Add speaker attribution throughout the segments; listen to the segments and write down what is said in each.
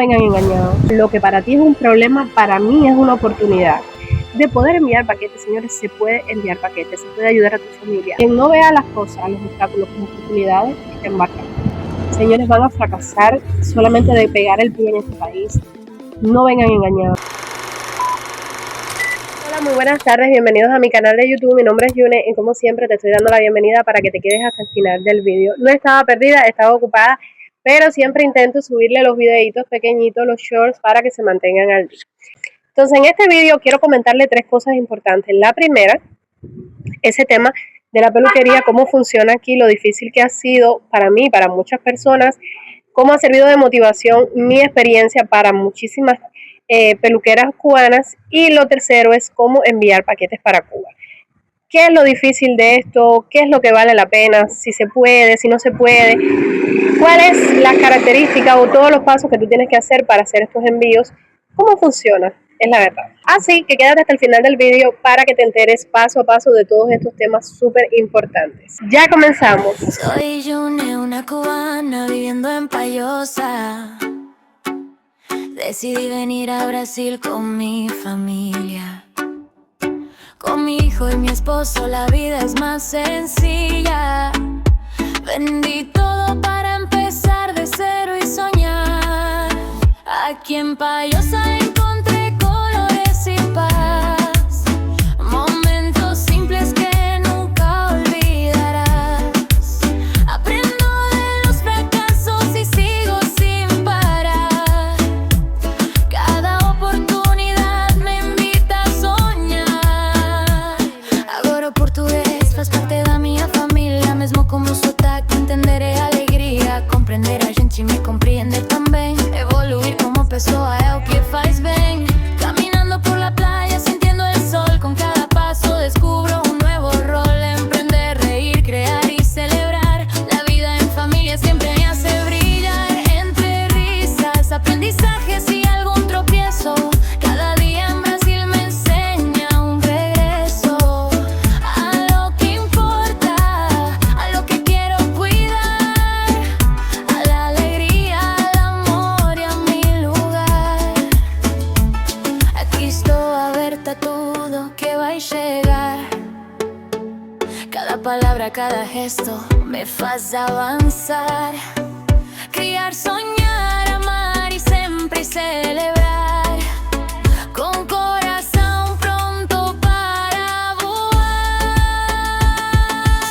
Speaker 1: vengan engañados. Lo que para ti es un problema, para mí es una oportunidad de poder enviar paquetes. Señores, se puede enviar paquetes, se puede ayudar a tu familia. Quien no vea las cosas, los obstáculos como oportunidades, te embarca. Señores, van a fracasar solamente de pegar el pie en este país. No vengan engañados. Hola, muy buenas tardes, bienvenidos a mi canal de YouTube. Mi nombre es Yune y como siempre te estoy dando la bienvenida para que te quedes hasta el final del vídeo. No estaba perdida, estaba ocupada, pero siempre intento subirle los videitos pequeñitos, los shorts, para que se mantengan al día. Entonces, en este vídeo quiero comentarle 3 cosas importantes. La primera, ese tema de la peluquería, cómo funciona aquí, lo difícil que ha sido para mí, para muchas personas, cómo ha servido de motivación mi experiencia para muchísimas peluqueras cubanas. Y lo tercero es cómo enviar paquetes para Cuba. ¿Qué es lo difícil de esto? ¿Qué es lo que vale la pena? Si se puede, si no se puede. ¿Cuáles las características o todos los pasos que tú tienes que hacer para hacer estos envíos? ¿Cómo funciona? Es la verdad. Así que quédate hasta el final del vídeo para que te enteres paso a paso de todos estos temas súper importantes. Ya comenzamos.
Speaker 2: Soy Yune, una cubana viviendo en Payosa. Decidí venir a Brasil con mi familia. Con mi hijo y mi esposo la vida es más sencilla. Vendí todo para empezar de cero y soñar. Aquí en Payosa encontré colores y paz, momentos simples que nunca olvidarás. Aprendo de los fracasos y sigo sin parar. Cada oportunidad me invita a soñar. Agora português faz parte da minha família. Mesmo como sotaque entenderé alegria. Compreender a gente me compreender também. Evoluir como pessoa é o que faz bem. Caminando por la playa sintiendo el sol. Con cada paso descubro un nuevo rol. Emprender, reír, crear y celebrar. La vida en familia siempre me hace brillar. Entre risas, aprendizajes y algún tropiezo. Cada día en Brasil me enseña un regreso a lo que importa, a lo que quiero cuidar, a la alegría, al amor y a mi lugar. Aquí estou aberta a tudo que vai chegar. Cada palavra, cada gesto me faz avançar. Criar, sonhar, amar e sempre celebrar. Com coração pronto para voar.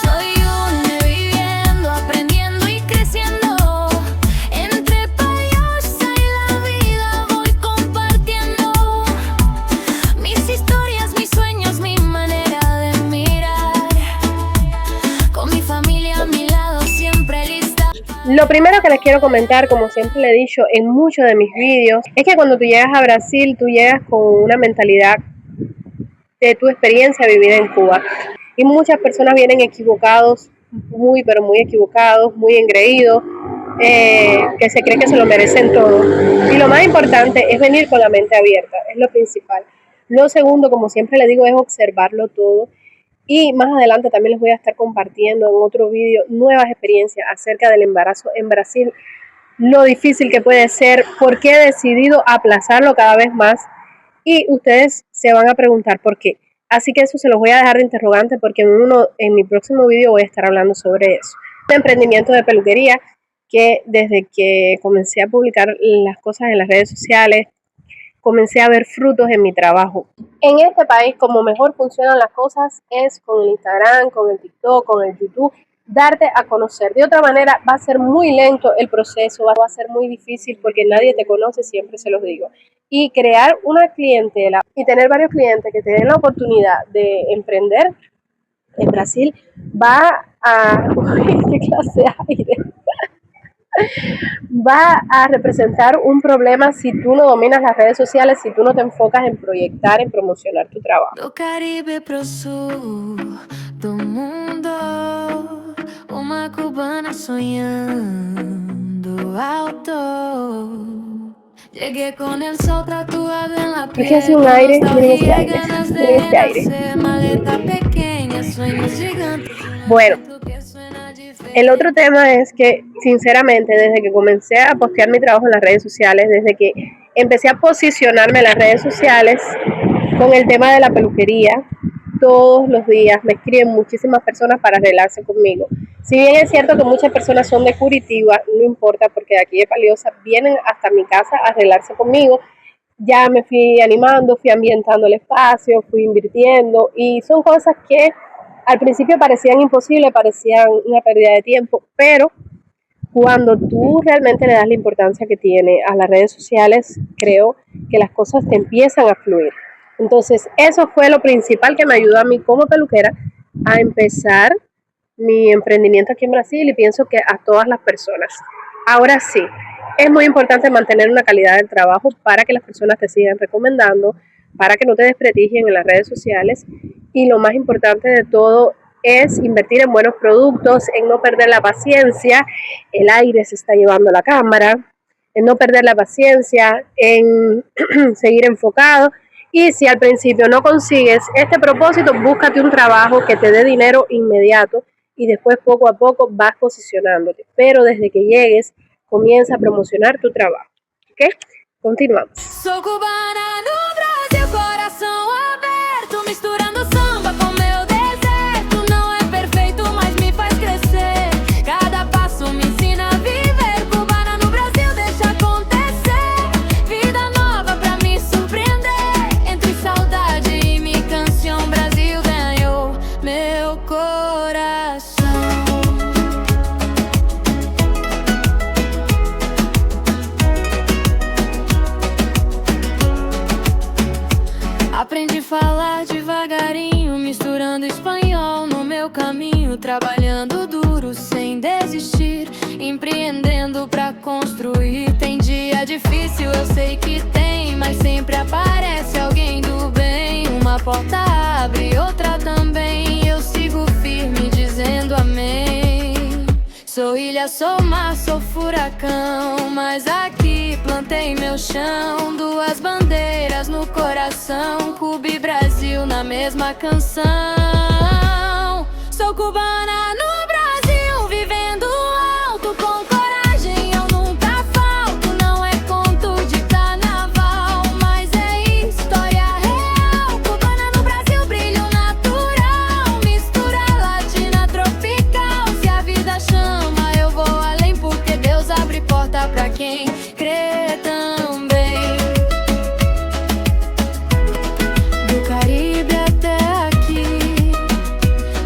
Speaker 2: Soy Yune viviendo, aprendiendo y creciendo. Entre Payosa y la vida voy compartiendo. Mis historias, mis sueños, mi manera de mirar. Con mi familia a mi lado siempre lista.
Speaker 1: Lo primero que les quiero comentar, como siempre le he dicho en muchos de mis vídeos, es que cuando tú llegas a Brasil, tú llegas con una mentalidad de tu experiencia vivida en Cuba. Y muchas personas vienen equivocados, pero muy equivocados, muy engreídos, que se creen que se lo merecen todo. Y lo más importante es venir con la mente abierta, es lo principal. Lo segundo, como siempre le digo, es observarlo todo. Y más adelante también les voy a estar compartiendo en otro vídeo nuevas experiencias acerca del embarazo en Brasil, lo difícil que puede ser, por qué he decidido aplazarlo cada vez más, y ustedes se van a preguntar por qué. Así que eso se los voy a dejar de interrogante porque en mi próximo vídeo voy a estar hablando sobre eso. De emprendimiento de peluquería, que desde que comencé a publicar las cosas en las redes sociales, comencé a ver frutos en mi trabajo. En este país, como mejor funcionan las cosas es con el Instagram, con el TikTok, con el YouTube, darte a conocer. De otra manera va a ser muy lento el proceso, va a ser muy difícil porque nadie te conoce, siempre se los digo. Y crear una clientela y tener varios clientes que te den la oportunidad de emprender en Brasil va a... Uy, ¿qué clase de aire? Va a representar un problema si tú no dominas las redes sociales, si tú no te enfocas en proyectar, en promocionar tu trabajo.
Speaker 2: Do Caribe pro sul do mundo, uma cubana sonhando alto. Llegué con el sol tatuado en la piel.
Speaker 1: Es que hace un aire, miren este aire, miren este aire.
Speaker 2: Maleta pequeña, sueños gigantes.
Speaker 1: Bueno, El otro tema es que, sinceramente, desde que comencé a postear mi trabajo en las redes sociales, desde que empecé a posicionarme en las redes sociales con el tema de la peluquería, todos los días me escriben muchísimas personas para arreglarse conmigo. Si bien es cierto que muchas personas son de Curitiba, no importa porque de aquí de Palioza vienen hasta mi casa a arreglarse conmigo. Ya me fui animando, fui ambientando el espacio, fui invirtiendo y son cosas que al principio parecían imposibles, parecían una pérdida de tiempo, pero cuando tú realmente le das la importancia que tiene a las redes sociales, creo que las cosas te empiezan a fluir. Entonces, eso fue lo principal que me ayudó a mí como peluquera a empezar mi emprendimiento aquí en Brasil y pienso que a todas las personas. Ahora sí, es muy importante mantener una calidad del trabajo para que las personas te sigan recomendando, para que no te desprestigien en las redes sociales y lo más importante de todo es invertir en buenos productos, en no perder la paciencia, el aire se está llevando la cámara, en no perder la paciencia, en seguir enfocado y si al principio no consigues este propósito, búscate un trabajo que te dé dinero inmediato y después poco a poco vas posicionándote, pero desde que llegues comienza a promocionar tu trabajo. ¿Ok? Continuamos.
Speaker 2: Sou cubana no Brasil, coração aberto, misturando samba com meu deserto. Não é perfeito, mas me faz crescer. Cada passo me ensina a viver. Cubana no Brasil, deixa acontecer. Vida nova pra me surpreender. Entre saudade e minha canção, Brasil ganhou meu coração. Aprendi a falar devagarinho, misturando espanhol no meu caminho, trabalhando duro sem desistir, empreendendo pra construir. Tem dia difícil, eu sei que tem, mas sempre aparece alguém do bem. Uma porta abre, outra também, eu sigo firme dizendo amém. Sou ilha, sou mar, sou furacão, mas aqui plantei meu chão. Duas bandeiras no coração, Cuba e Brasil na mesma canção. Sou cubana no Brasil, vivendo alto com coragem, eu nunca falto. Não é conto de carnaval, mas é história real. Cubana no Brasil, brilho natural, mistura latina tropical. Se a vida chama, eu vou além, porque Deus abre porta pra quem crê também. Do Caribe até aqui,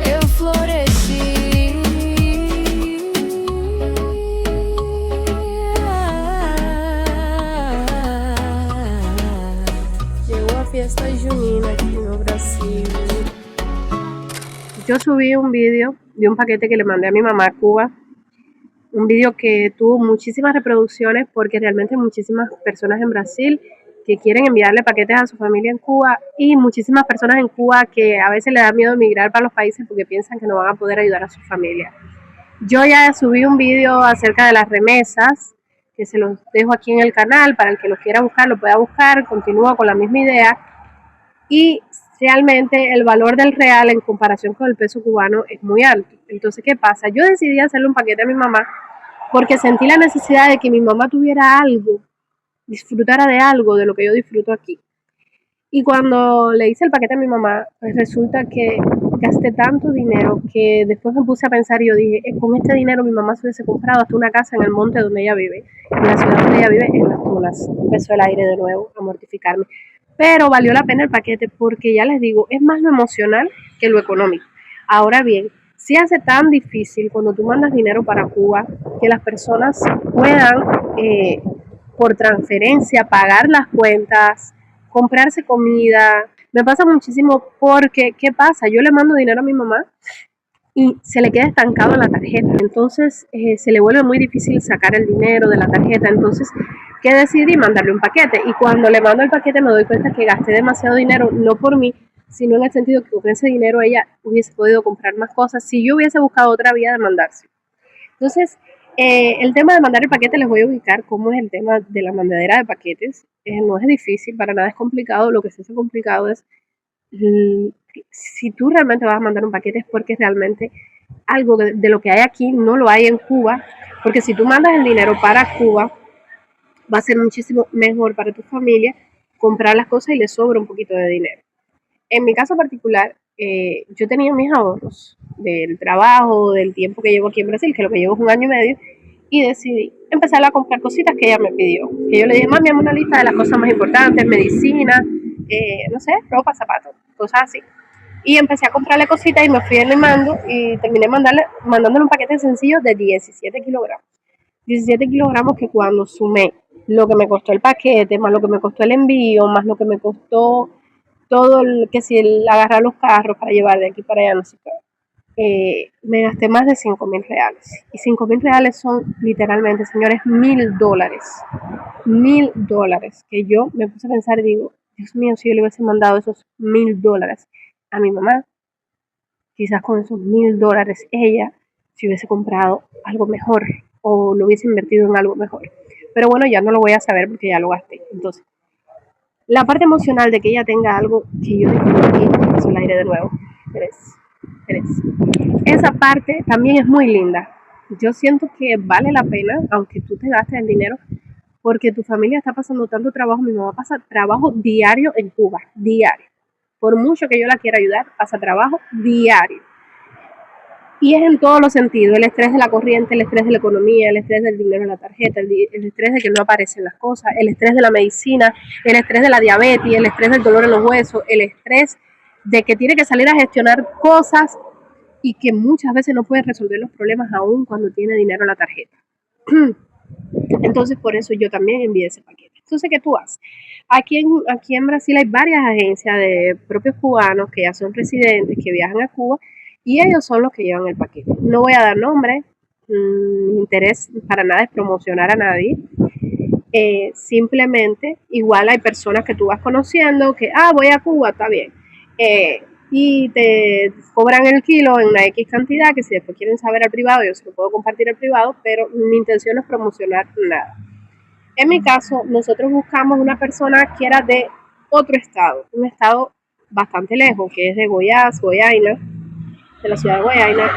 Speaker 2: eu floresci.
Speaker 1: Llegó a fiesta junina aquí en Brasil. Yo subí un video de un paquete que le mandé a mi mamá a Cuba. Un video que tuvo muchísimas reproducciones porque realmente hay muchísimas personas en Brasil que quieren enviarle paquetes a su familia en Cuba y muchísimas personas en Cuba que a veces le da miedo emigrar para los países porque piensan que no van a poder ayudar a su familia. Yo ya subí un video acerca de las remesas que se los dejo aquí en el canal para el que lo quiera buscar, lo pueda buscar, continúa con la misma idea y realmente el valor del real en comparación con el peso cubano es muy alto. Entonces, ¿qué pasa? Yo decidí hacerle un paquete a mi mamá porque sentí la necesidad de que mi mamá tuviera algo, disfrutara de algo de lo que yo disfruto aquí. Y cuando le hice el paquete a mi mamá, pues resulta que gasté tanto dinero que después me puse a pensar y yo dije, con este dinero mi mamá se hubiese comprado hasta una casa en el monte donde ella vive, en la ciudad donde ella vive, en Las Tunas. Empezó el aire de nuevo a mortificarme. Pero valió la pena el paquete porque ya les digo, es más lo emocional que lo económico. Ahora bien, si hace tan difícil cuando tú mandas dinero para Cuba que las personas puedan por transferencia pagar las cuentas, comprarse comida. Me pasa muchísimo porque, ¿qué pasa? Yo le mando dinero a mi mamá y se le queda estancado en la tarjeta. Entonces se le vuelve muy difícil sacar el dinero de la tarjeta. Entonces, ¿qué decidí? Mandarle un paquete. Y cuando le mando el paquete me doy cuenta que gasté demasiado dinero, no por mí, sino en el sentido que con ese dinero ella hubiese podido comprar más cosas si yo hubiese buscado otra vía de mandarse. Entonces, el tema de mandar el paquete les voy a ubicar cómo es el tema de la mandadera de paquetes. No es difícil, para nada es complicado. Lo que se hace complicado es si tú realmente vas a mandar un paquete es porque realmente algo de lo que hay aquí no lo hay en Cuba, porque si tú mandas el dinero para Cuba, va a ser muchísimo mejor para tu familia comprar las cosas y le sobra un poquito de dinero. En mi caso particular, yo tenía mis ahorros del trabajo, del tiempo que llevo aquí en Brasil, que lo que llevo es 1 año y medio, y decidí empezar a comprar cositas que ella me pidió. Que yo le dije, mami, hazme una lista de las cosas más importantes, medicina, no sé, ropa, zapatos, cosas así. Y empecé a comprarle cositas y me fui animando y terminé mandándole un paquete sencillo de 17 kilogramos. 17 kilogramos que cuando sumé lo que me costó el paquete, más lo que me costó el envío, más lo que me costó todo el que si el agarrar los carros para llevar de aquí para allá, no sé qué, me gasté más de 5.000 reales. Y 5.000 reales son literalmente, señores, $1.000. $1.000. Que yo me puse a pensar y digo, Dios mío, si yo le hubiese mandado esos $1.000 a mi mamá, quizás con esos $1.000 ella se hubiese comprado algo mejor o lo hubiese invertido en algo mejor. Pero bueno, ya no lo voy a saber porque ya lo gasté. Entonces, la parte emocional de que ella tenga algo que yo disfruté, el aire de nuevo. Esa parte también es muy linda. Yo siento que vale la pena, aunque tú te gastes el dinero, porque tu familia está pasando tanto trabajo. Mi mamá pasa trabajo diario en Cuba, diario. Por mucho que yo la quiera ayudar, pasa trabajo diario. Y es en todos los sentidos, el estrés de la corriente, el estrés de la economía, el estrés del dinero en la tarjeta, el estrés de que no aparecen las cosas, el estrés de la medicina, el estrés de la diabetes, el estrés del dolor en los huesos, el estrés de que tiene que salir a gestionar cosas y que muchas veces no puede resolver los problemas aún cuando tiene dinero en la tarjeta. Entonces, por eso yo también envié ese paquete. Entonces, ¿qué tú haces? Aquí en Brasil hay varias agencias de propios cubanos que ya son residentes, que viajan a Cuba, y ellos son los que llevan el paquete. No voy a dar nombre, mi interés para nada es promocionar a nadie. Simplemente, igual hay personas que tú vas conociendo que, voy a Cuba, está bien. Y te cobran el kilo en una X cantidad, que si después quieren saber al privado, yo se lo puedo compartir al privado, pero mi intención no es promocionar nada. En mi caso, nosotros buscamos una persona que era de otro estado, un estado bastante lejos, que es de Goiás, Goiânia, de la ciudad de Goiânia,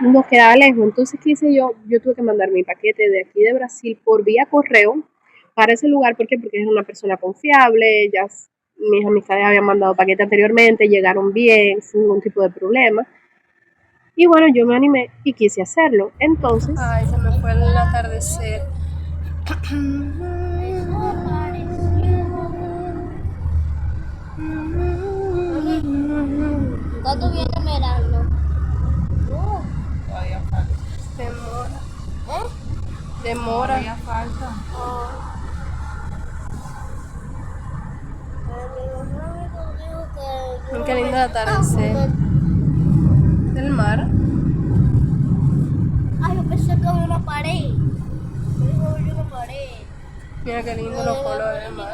Speaker 1: y nos quedaba lejos. Entonces, ¿qué hice yo? Yo tuve que mandar mi paquete de aquí de Brasil por vía correo para ese lugar. ¿Por qué? Porque es una persona confiable, ya mis amistades habían mandado paquete anteriormente, llegaron bien, sin ningún tipo de problema. Y bueno, yo me animé y quise hacerlo. Entonces... Ay, se me fue el atardecer.
Speaker 3: ¿Cuándo viene el verano?
Speaker 1: Todavía falta. Demora. Demora. Todavía falta. Qué lindo atardecer. Del mar.
Speaker 3: Ay, yo pensé que había una pared. Una pared.
Speaker 1: Mira qué lindo los colores del mar.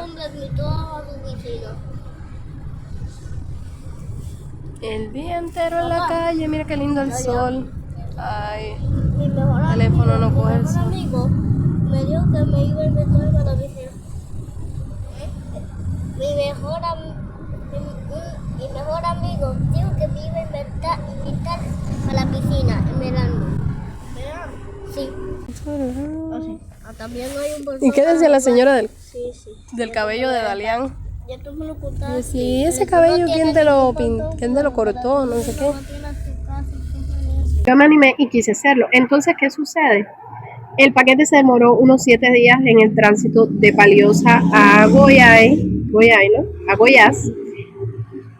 Speaker 1: El día entero en la calle, mira qué lindo el sol. Ay,
Speaker 3: el teléfono no coge el sol. Mi mejor amigo me dijo que me iba a inventar para la piscina. Mi mejor amigo dijo que me iba a invitar a la piscina en verano. ¿Verano? Sí. También hay un bolsón.
Speaker 1: ¿Y qué decía la señora
Speaker 3: del
Speaker 1: cabello de Dalian?
Speaker 3: Ya tú me lo contaste.
Speaker 1: Sí, ese cabello, ¿quién te lo cortó? No sé qué. Yo me animé y quise hacerlo. Entonces, ¿qué sucede? El paquete se demoró unos 7 días en el tránsito de Palioza a Goiás,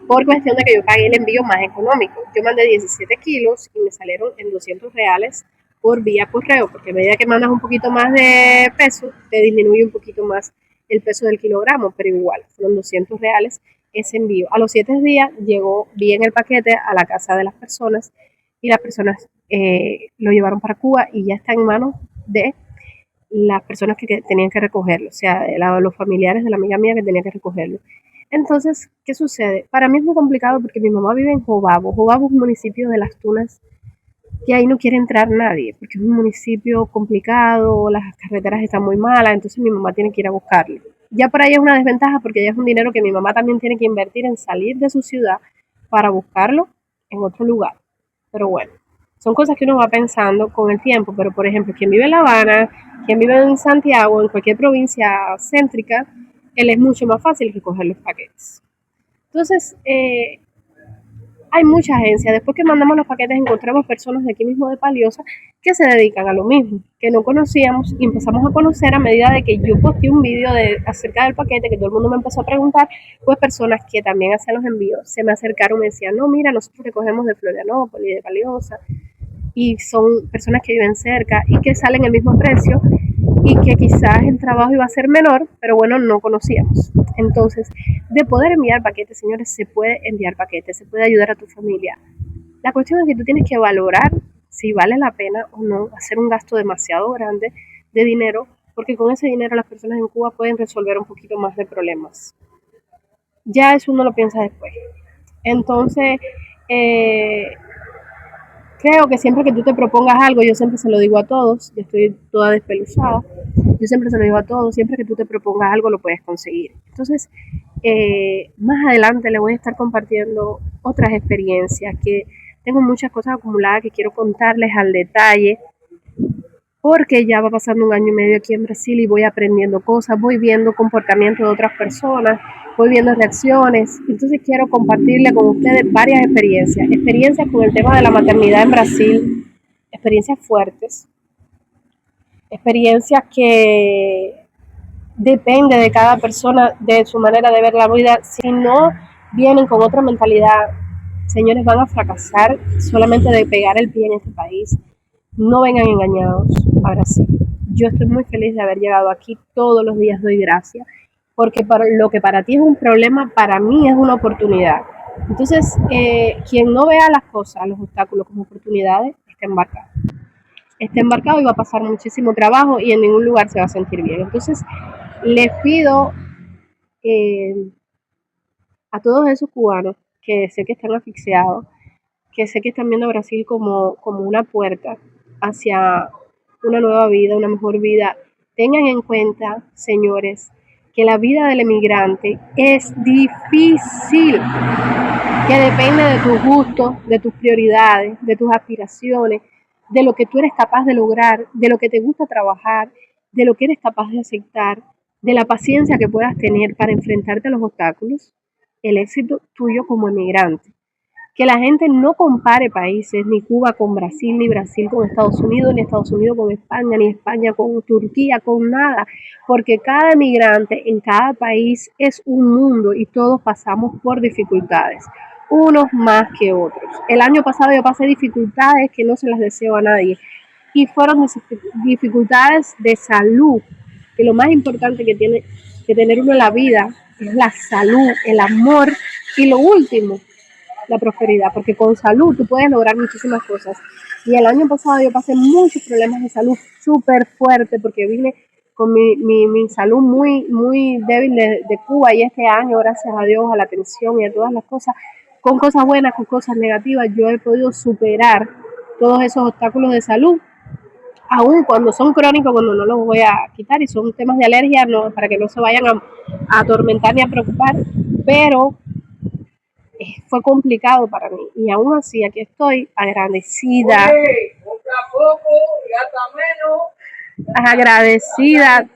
Speaker 1: por cuestión de que yo pagué el envío más económico. Yo mandé 17 kilos y me salieron en 200 reales por vía correo, porque a medida que mandas un poquito más de peso, te disminuye un poquito más el peso del kilogramo, pero igual, fueron 200 reales ese envío. A los 7 días llegó bien el paquete a la casa de las personas y las personas lo llevaron para Cuba y ya está en manos de las personas que tenían que recogerlo, o sea, de los familiares de la amiga mía que tenían que recogerlo. Entonces, ¿qué sucede? Para mí es muy complicado porque mi mamá vive en Jobabo. Jobabo es un municipio de Las Tunas que ahí no quiere entrar nadie porque es un municipio complicado, las carreteras están muy malas, entonces mi mamá tiene que ir a buscarlo. Ya por ahí es una desventaja porque ya es un dinero que mi mamá también tiene que invertir en salir de su ciudad para buscarlo en otro lugar. Pero bueno, Son cosas que uno va pensando con el tiempo, pero por ejemplo, quien vive en La Habana, quien vive en Santiago, en cualquier provincia céntrica, él es mucho más fácil recoger los paquetes. Entonces, hay mucha agencia. Después que mandamos los paquetes, encontramos personas de aquí mismo de Palioza que se dedican a lo mismo, que no conocíamos y empezamos a conocer a medida de que yo posté un vídeo acerca del paquete, que todo el mundo me empezó a preguntar, pues personas que también hacían los envíos se me acercaron y me decían, no, mira, nosotros recogemos de Florianópolis, de Palioza, y son personas que viven cerca y que salen el mismo precio y que quizás el trabajo iba a ser menor, pero bueno, no conocíamos. Entonces, de poder enviar paquetes, señores, se puede enviar paquetes, se puede ayudar a tu familia. La cuestión es que tú tienes que valorar si vale la pena o no hacer un gasto demasiado grande de dinero, porque con ese dinero las personas en Cuba pueden resolver un poquito más de problemas. Ya eso uno lo piensa después. Entonces, creo que siempre que tú te propongas algo, yo siempre se lo digo a todos, yo estoy toda despeluzada, yo siempre se lo digo a todos, siempre que tú te propongas algo lo puedes conseguir. Entonces, más adelante les voy a estar compartiendo otras experiencias, que tengo muchas cosas acumuladas que quiero contarles al detalle, porque ya va pasando 1 año y medio aquí en Brasil y voy aprendiendo cosas, voy viendo comportamiento de otras personas, voy viendo reacciones. Entonces quiero compartirle con ustedes varias experiencias con el tema de la maternidad en Brasil, experiencias fuertes, experiencias que depende de cada persona, de su manera de ver la vida. Si no vienen con otra mentalidad, señores, van a fracasar solamente de pegar el pie en este país. No vengan engañados a Brasil. Yo estoy muy feliz de haber llegado aquí. Todos los días doy gracias, porque para lo que para ti es un problema, para mí es una oportunidad. Entonces, quien no vea las cosas, los obstáculos como oportunidades, está embarcado. Está embarcado y va a pasar muchísimo trabajo y en ningún lugar se va a sentir bien. Entonces, les pido a todos esos cubanos que sé que están asfixiados, que sé que están viendo a Brasil como una puerta hacia una nueva vida, una mejor vida, tengan en cuenta, señores, que la vida del emigrante es difícil, que depende de tus gustos, de tus prioridades, de tus aspiraciones, de lo que tú eres capaz de lograr, de lo que te gusta trabajar, de lo que eres capaz de aceptar, de la paciencia que puedas tener para enfrentarte a los obstáculos, el éxito tuyo como emigrante. Que la gente no compare países, ni Cuba con Brasil, ni Brasil con Estados Unidos, ni Estados Unidos con España, ni España con Turquía, con nada, porque cada emigrante en cada país es un mundo y todos pasamos por dificultades, unos más que otros. El año pasado yo pasé dificultades que no se las deseo a nadie, y fueron dificultades de salud, que lo más importante que tiene que tener uno en la vida es la salud, el amor y lo último, la prosperidad, porque con salud tú puedes lograr muchísimas cosas. Y el año pasado yo pasé muchos problemas de salud súper fuertes porque vine con mi salud muy débil de Cuba, y este año, gracias a Dios, a la atención y a todas las cosas, con cosas buenas, con cosas negativas, yo he podido superar todos esos obstáculos de salud, aún cuando son crónicos, cuando no los voy a quitar y son temas de alergia, no, para que no se vayan a atormentar ni a preocupar, pero fue complicado para mí y aún así aquí estoy agradecida. Oye, poco, ya agradecida.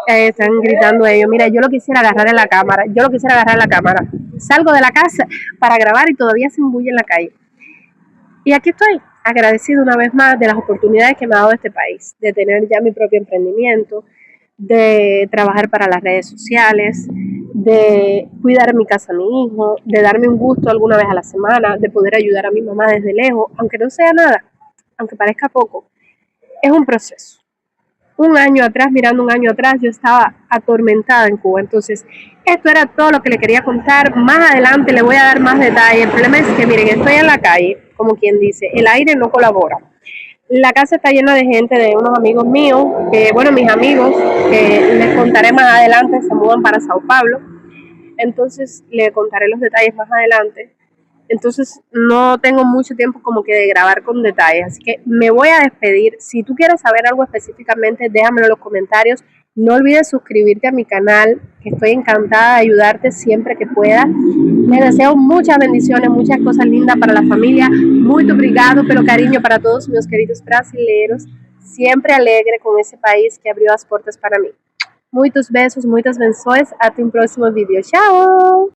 Speaker 1: Están gritando ellos. Mira, yo lo quisiera agarrar en la cámara. Salgo de la casa para grabar y todavía se embulle en la calle. Y aquí estoy, agradecida una vez más de las oportunidades que me ha dado este país, de tener ya mi propio emprendimiento, de trabajar para las redes sociales, de cuidar en mi casa a mi hijo, de darme un gusto alguna vez a la semana, de poder ayudar a mi mamá desde lejos, aunque no sea nada, aunque parezca poco. Es un proceso. Mirando un año atrás, yo estaba atormentada en Cuba. Entonces, esto era todo lo que le quería contar. Más adelante le voy a dar más detalles. El problema es que, miren, estoy en la calle, como quien dice, el aire no colabora. La casa está llena de gente, de unos amigos míos, mis amigos, que les contaré más adelante, se mudan para Sao Paulo. Entonces, le contaré los detalles más adelante. Entonces, no tengo mucho tiempo como que de grabar con detalles. Así que me voy a despedir. Si tú quieres saber algo específicamente, déjamelo en los comentarios. No olvides suscribirte a mi canal, que estoy encantada de ayudarte siempre que pueda. Les deseo muchas bendiciones, muchas cosas lindas para la familia. Muito obrigado pelo carinho para todos meus queridos brasileiros. Sempre alegre com esse país que abriu as portas para mim. Muitos beijos, muitas benções. Até um próximo vídeo. Tchau!